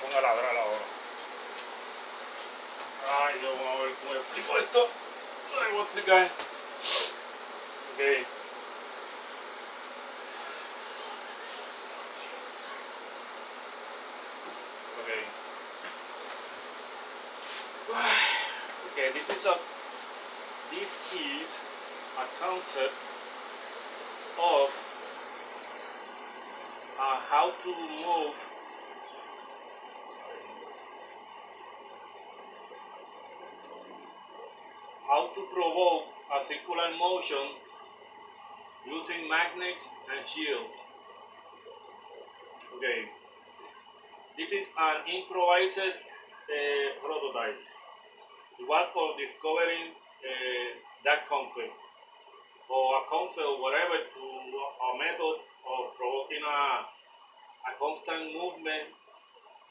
ponga a ladrar ahora. Ay, Dios, vamos a ver cómo explico esto. No le voy a explicar. Ok. Okay, this is a concept of how to move to provoke a circular motion using magnets and shields. Okay, this is an improvised prototype. It was for discovering that concept, or a concept or whatever, to a method of provoking a constant movement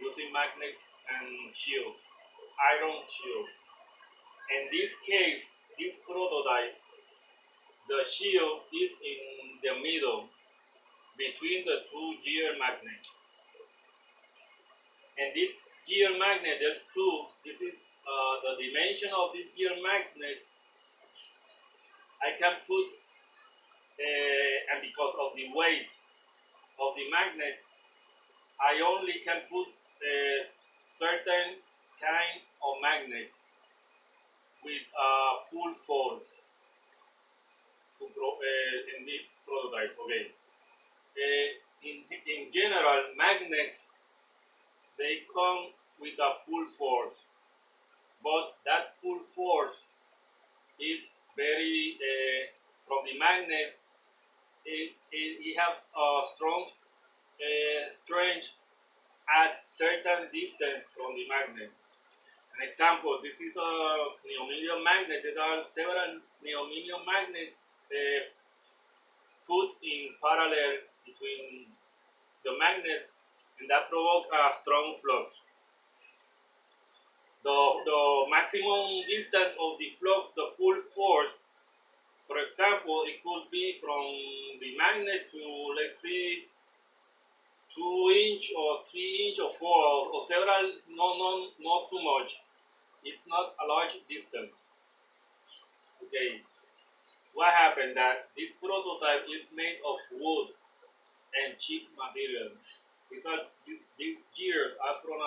using magnets and shields, iron shields. In this case, this prototype, the shield is in the middle between the two gear magnets. And this gear magnet, there's two. This is the dimension of this gear magnets. I can put, and because of the weight of the magnet, I only can put a certain kind of magnet with pull force in this prototype. Okay. In general, magnets, they come with a pull force, but that pull force is very from the magnet. It has a strong strength at certain distance from the magnet. An example: this is a neodymium magnet. There are several neodymium magnets put in parallel between the magnet, and that provoke a strong flux. The maximum distance of the flux, the full force, for example, it could be from the magnet to, let's see, 2 inch or 3 inch or 4 or several, not too much. It's not a large distance. Okay, what happened that this prototype is made of wood and cheap material. These gears are from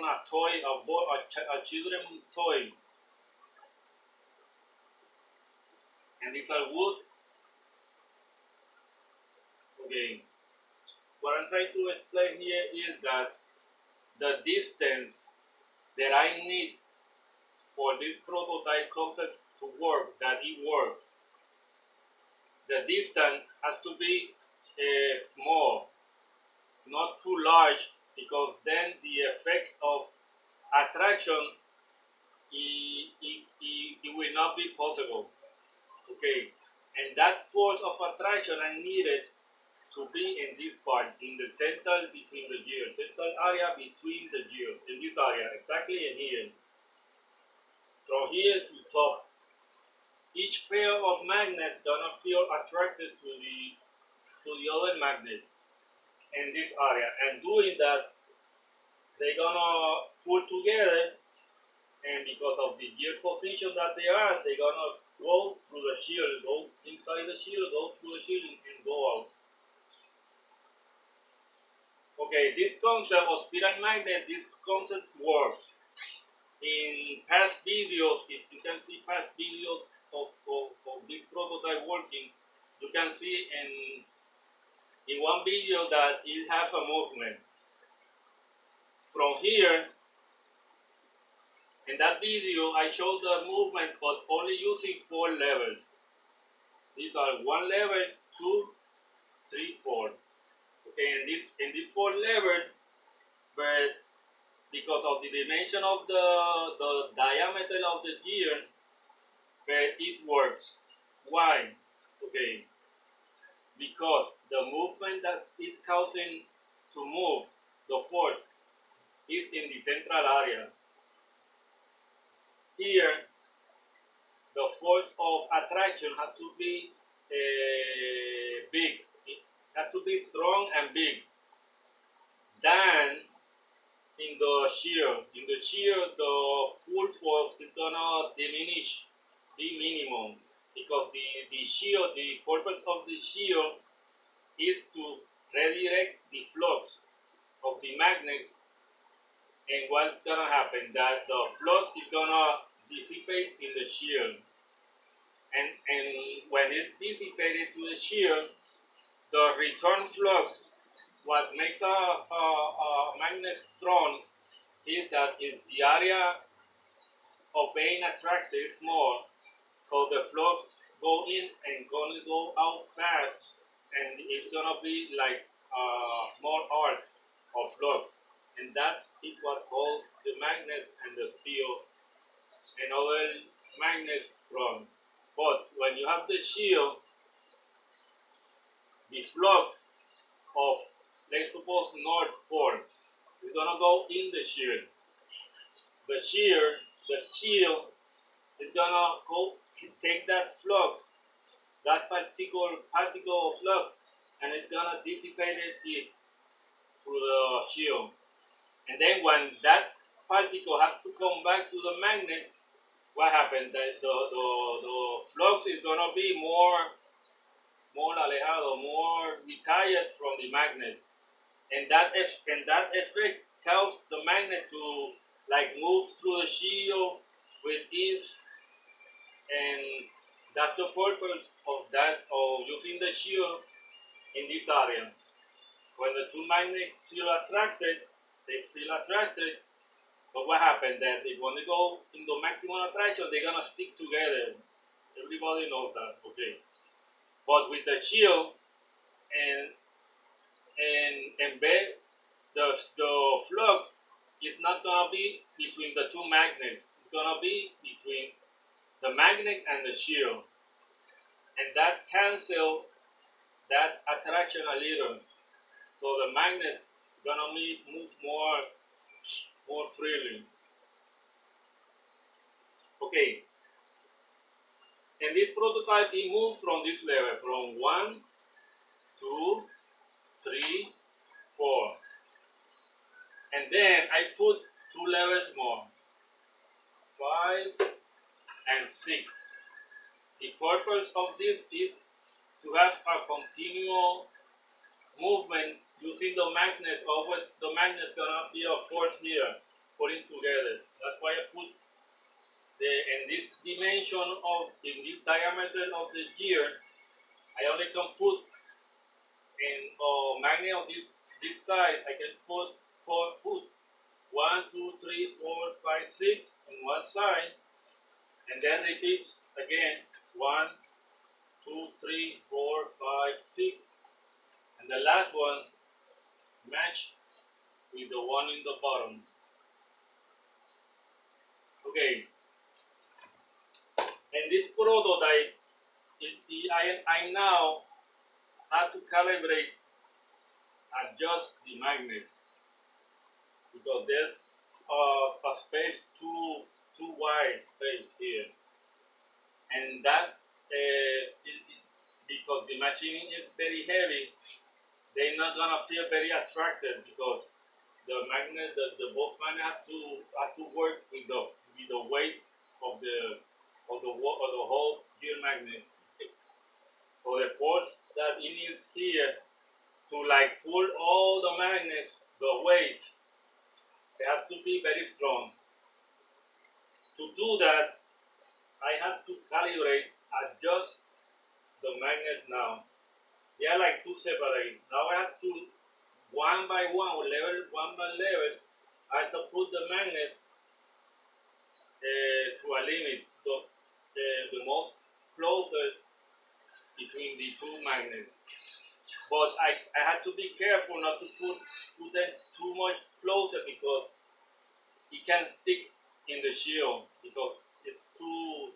a toy, a children's toy, and these are wood. Okay, what I'm trying to explain here is that the distance that I need for this prototype concept to work, that it works, the distance has to be small, not too large, because then the effect of attraction it will not be possible. Okay, and that force of attraction I needed to be in this part, in the center between the gears, central area between the gears, in this area, exactly in here, from here to top. Each pair of magnets gonna feel attracted to the other magnet in this area, and doing that, they're gonna pull together, and because of the gear position that they are, they're gonna go through the shield, go inside the shield, go through the shield, and go out. Okay, this concept of spiral magnet, this concept works. In past videos, if you can see past videos of this prototype working, you can see in one video that it has a movement. From here, in that video, I showed the movement, but only using 4 levels. These are 1 level, 2, 3, 4. Okay, in this 4 level, but because of the dimension of the diameter of the gear, but it works. Why? Okay, because the movement that is causing to move, the force, is in the central area. Here, the force of attraction has to be big. It has to be strong and big than in the shear. In the shear, the pull force is gonna diminish, be minimum, because the purpose of the shear is to redirect the flux of the magnets. And what's gonna happen? That the flux is gonna dissipate in the shear, and when it's dissipated to the shear, the return flux, what makes a magnet strong is that if the area of being attracted is small, so the flux go in and gonna go out fast, and it's gonna be like a small arc of flux, and that is what holds the magnets and the steel and other magnets strong. But when you have the shield, the flux of, let's suppose, north pole is gonna go in the shield. The shield is gonna go take that flux, that particular particle of flux, and it's gonna dissipate it through the shield. And then when that particle has to come back to the magnet, what happens? The flux is gonna be more alejado, more retired from the magnet, and that effect causes the magnet to like move through the shield with ease, and that's the purpose of using the shield in this area. When the two magnets feel attracted, but what happened? That they want to go in the maximum attraction, they're gonna stick together. Everybody knows that, okay? But with the shield and the flux is not gonna be between the two magnets. It's gonna be between the magnet and the shield, and that cancel that attraction a little. So the magnet gonna move more freely. Okay, and this prototype it moves from this level from 1, 2, 3, 4, and then I put 2 levels more, 5 and 6. The purpose of this is to have a continual movement using the magnets. Always the magnet's gonna be a force here putting together. That's why I put in this dimension in this diameter of the gear, I only can put in a magnet of this size. I can put 1, 2, 3, 4, 5, 6 on one side, and then repeats again 1, 2, 3, 4, 5, 6, and the last one match with the one in the bottom. Okay, and this prototype I now have to calibrate, adjust the magnets, because there's a space too wide space here, and that because the machining is very heavy, they're not gonna feel very attracted, because the magnet, the both magnets have to work with the weight of the whole gear magnet. So the force that it needs here to like pull all the magnets, the weight, it has to be very strong. To do that, I have to calibrate, adjust the magnets now. They are like two separate. Now I have to, one by one level, I have to put the magnets to a limit, the most closer between the two magnets. But I had to be careful not to put them too much closer, because it can stick in the shield, because it's too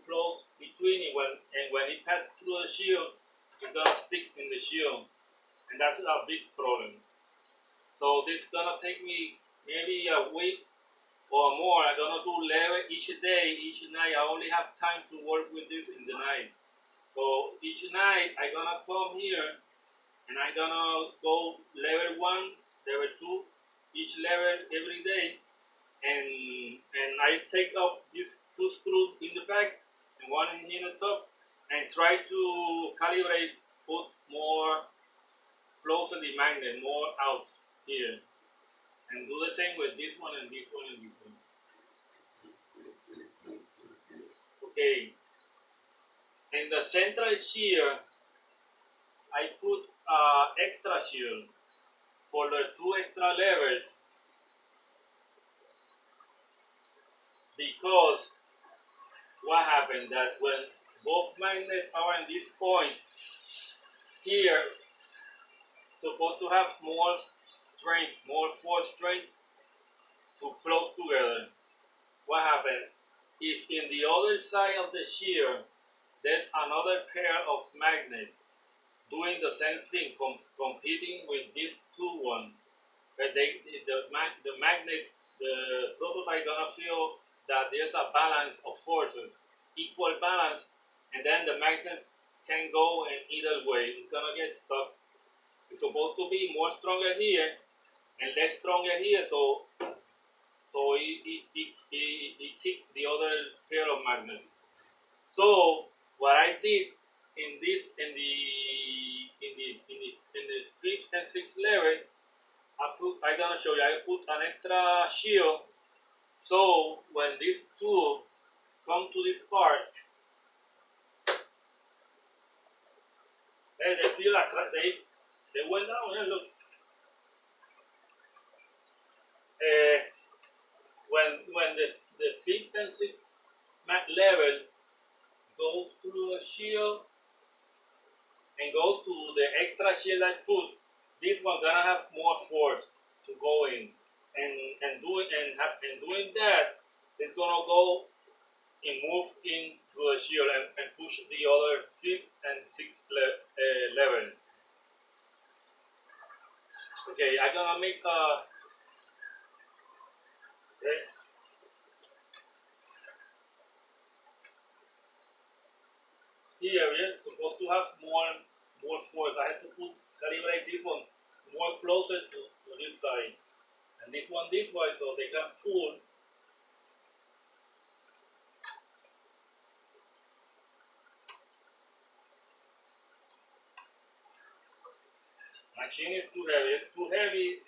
close between it. When it passes through the shield, it's gonna stick in the shield, and that's a big problem. So this is gonna take me maybe a week or more. I'm gonna do level each day, each night. I only have time to work with this in the night. So each night I'm gonna come here and I'm gonna go level 1, level 2, each level every day, and I take up these two screws in the back and one in the top, and try to calibrate, put more closer the magnet, more out here, and do the same with this one and this one and this one. Okay, in the central shear, I put extra shear for the two extra levels, because what happened that when both magnets are in this point here, supposed to have more strength, more force strength to close together. What happened? If in the other side of the shear there's another pair of magnets doing the same thing, competing with this two one, but the magnets, the prototype gonna feel that there's a balance of forces, equal balance, and then the magnet can go in either way. It's gonna get stuck. It's supposed to be more stronger here and less stronger here, so it kicked the other pair of magnets. So what I did in this in the fifth and sixth level, I'm gonna show you. I put an extra shield, so when these two come to this part, hey, they feel they went down. Yeah, look. When the fifth and sixth level goes through the shield and goes to the extra shield I put, this one gonna have more force to go in, and doing that, it's gonna go and move into the shield and push the other fifth and sixth level. Okay, I'm gonna make a. Okay. Here we're supposed to have more force. I have to calibrate this one more closer to this side, and this one this way, so they can pull. Machine is too heavy. It's too heavy,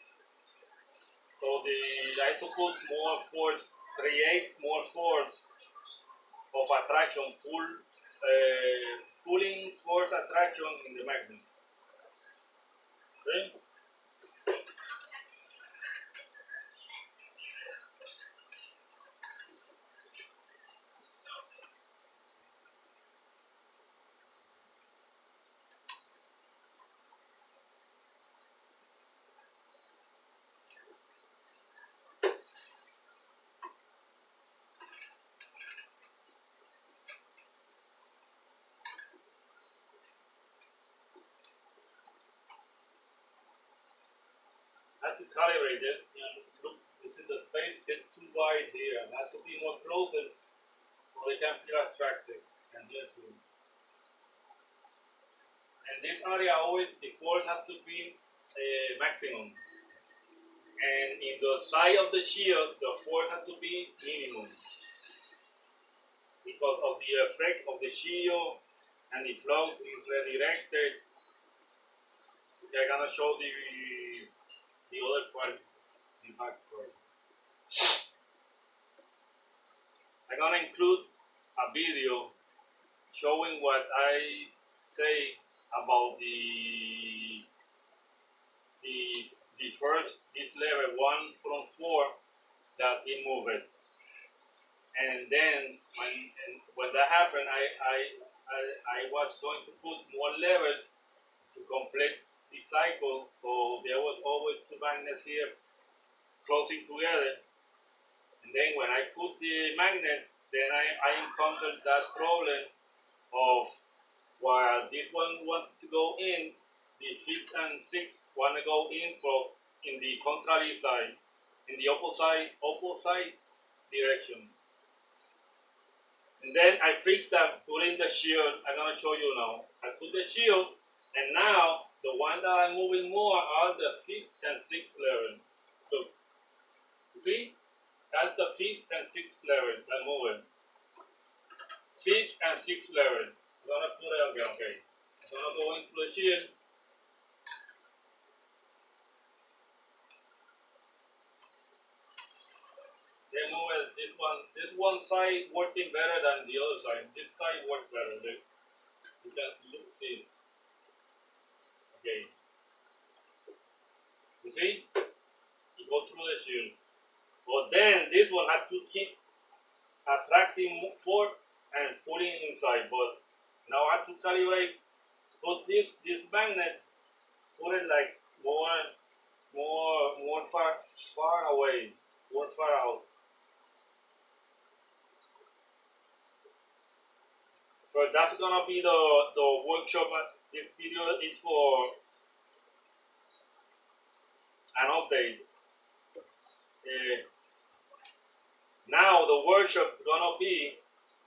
so I have to put more force, create more force of attraction, pulling force attraction in the magnet. Okay? I have to calibrate this. Look, this is the space is too wide here. I have to be more closer so they can feel attracted. And here too. And this area always the force has to be maximum. And in the side of the shield, the force has to be minimum, because of the effect of the shield and the flow is redirected. Okay, I'm gonna show the other part, the back part. I'm gonna include a video showing what I say about this level 1 from 4 that it moved, and then when that happened, I was going to put more levels to complete the cycle, so there was always two magnets here closing together. And then when I put the magnets, then I encountered that problem of while this one wanted to go in, the fifth and sixth want to go in the contrary side, in the opposite direction. And then I fixed that putting the shield. I'm gonna show you now. I put the shield, and now the one that I'm moving more are the fifth and sixth level. Look, you see? That's the fifth and sixth level. I'm moving. Fifth and sixth level. I'm gonna put it again, okay. I'm gonna go into the shield. Then move it. This one side working better than the other side. This side works better. Look, you can look, see. Okay. You see? You go through the shield. But then this one had to keep attracting forward and pulling inside. But now I have to calibrate. Put this magnet, put it like more far away, more far out. So that's gonna be the workshop. This video is for an update. Now the workshop is gonna be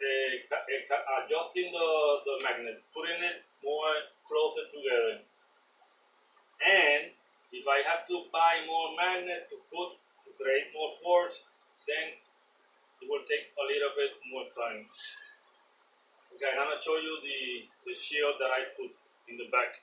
adjusting the magnets, putting it more closer together. And if I have to buy more magnets to create more force, then it will take a little bit more time. Okay, I'm gonna show you the shield that I put in the back.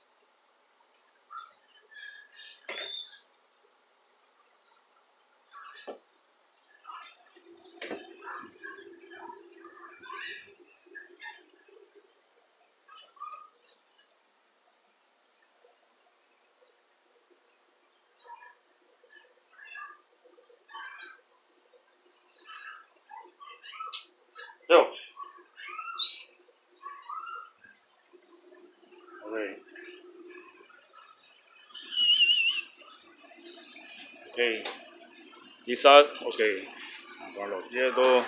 Yo. Okay. Okay. These are okay. Ponlo quieto.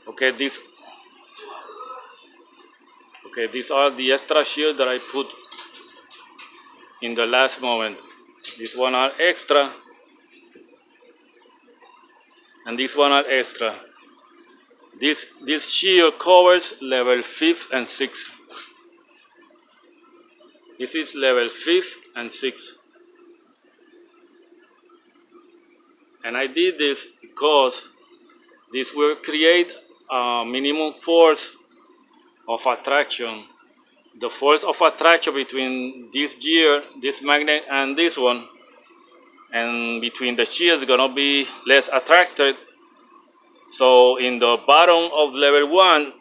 Okay, these are the extra shield that I put in the last moment. This one are extra, and this one are extra. This shield covers level 5th and 6th. This is level 5th and 6th. And I did this because this will create a minimum force of attraction. The force of attraction between this gear, this magnet, and this one, and between the shields is gonna be less attracted. So in the bottom of level 1,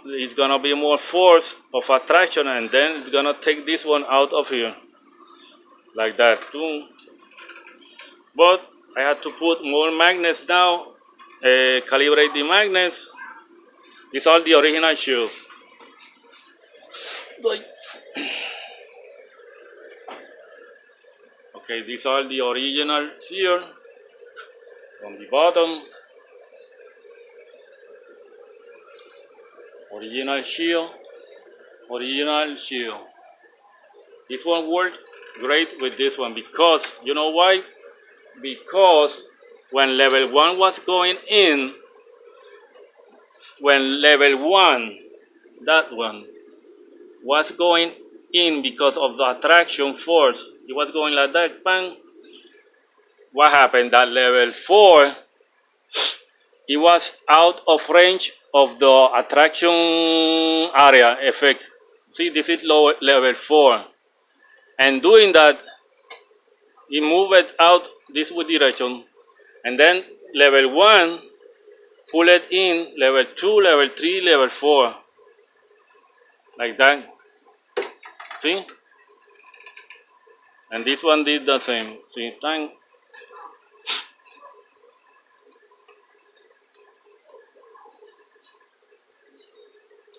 it's gonna be more force of attraction, and then it's gonna take this one out of here, like that. But I had to put more magnets now, calibrate the magnets. These are the original shield. Okay, these are the original shield from the bottom. Original shield. This one worked great with this one because, you know why? Because when level 1 was going in, when level 1, that one, was going in because of the attraction force, it was going like that, bang. What happened? That level 4, it was out of range of the attraction area effect. See, this is level 4. And doing that, it moved it out this direction. And then level 1 pull it in, level 2, level 3, level 4. Like that. See? And this one did the same. See, bang.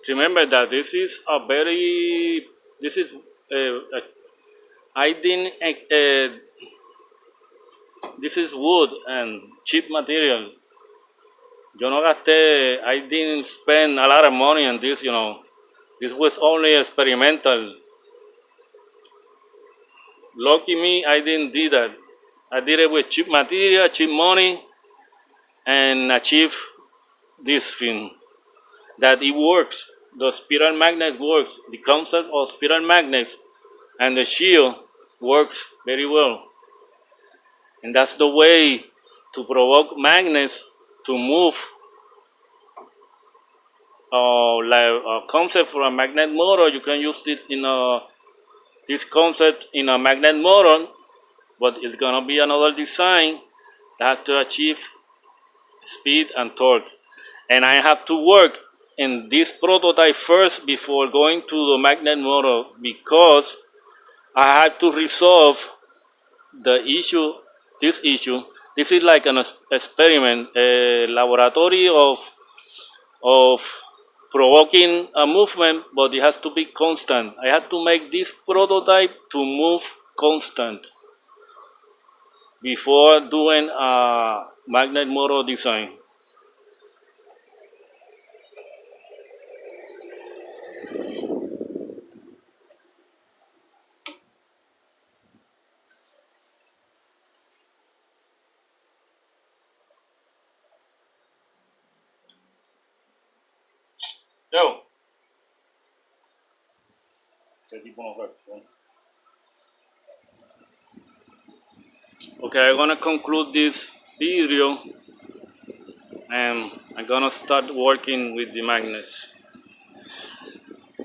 Remember that this is this is wood and cheap material. I didn't spend a lot of money on this, This was only experimental. Lucky me, I didn't do that. I did it with cheap material, cheap money, and achieve this thing. That it works. the spiral magnet works. The concept of spiral magnets and the shield works very well. And that's the way to provoke magnets to move, like a concept for a magnet motor. You can use this in this concept in a magnet motor, but it's gonna be another design that has to achieve speed and torque. And I have to work in this prototype first before going to the magnet motor, because I have to resolve the issue, this issue. This is like an experiment, a laboratory of provoking a movement, but it has to be constant. I have to make this prototype to move constant before doing a magnet motor design. Yo. Okay, I'm gonna conclude this video and I'm gonna start working with the magnets.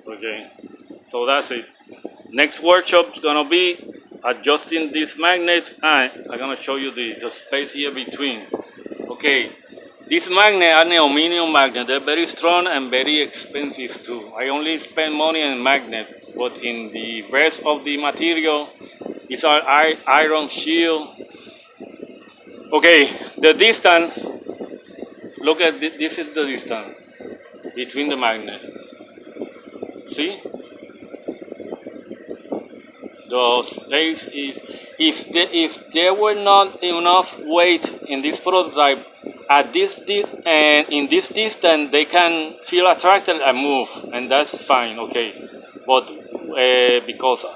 Okay, so that's it. Next workshop is gonna be adjusting these magnets, and I'm gonna show you the space here between. Okay, these magnets are aluminum magnets. They're very strong and very expensive too. I only spend money on magnet, but in the rest of the material, these are iron shield. Okay, the distance, look at this is the distance between the magnets. See? The space is, if there were not enough weight in this prototype, at this and in this distance, they can feel attracted and move, and that's fine, okay. But because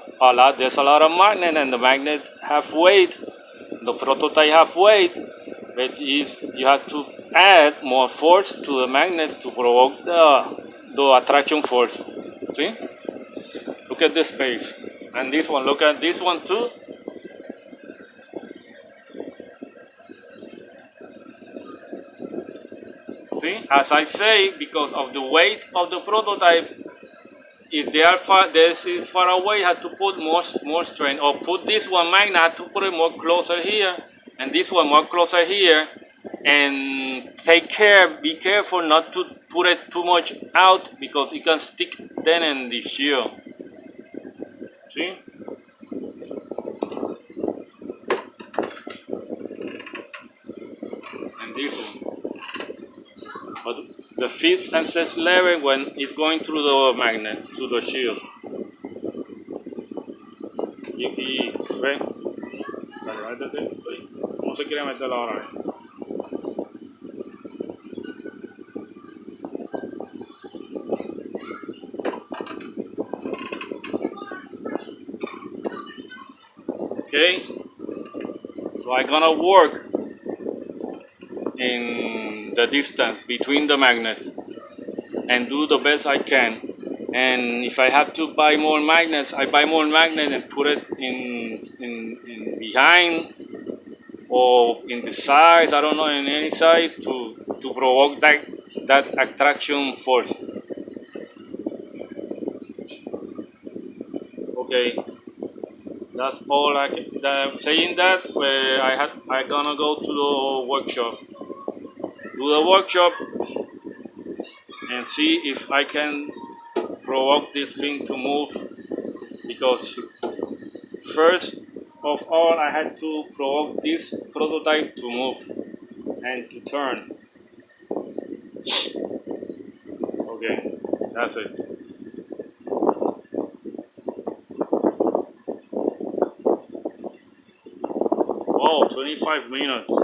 there's a lot of magnet, and the magnet have weight, the prototype have weight, but you have to add more force to the magnets to provoke the attraction force. See? Look at this space. And this one, look at this one too. See, as I say, because of the weight of the prototype, if they are this is far away, you have to put more strength, or put this one magnet, have to put it more closer here, and this one more closer here, and be careful not to put it too much out, because it can stick then in the shield. See? And this one. But the fifth and sixth level when it's going through the magnet, through the shield. ¿Ve? Dale, métete. No se quiere meterla ahora. Okay, so I'm gonna work in the distance between the magnets and do the best I can. And if I have to buy more magnets, I buy more magnets and put it in behind or in the sides, I don't know, in any side to provoke that attraction force. Okay, that's all I can. Saying that, I gonna go to the workshop, do the workshop, and see if I can provoke this thing to move, because first of all I had to provoke this prototype to move and to turn. Okay, that's it. Wow, 25 minutes.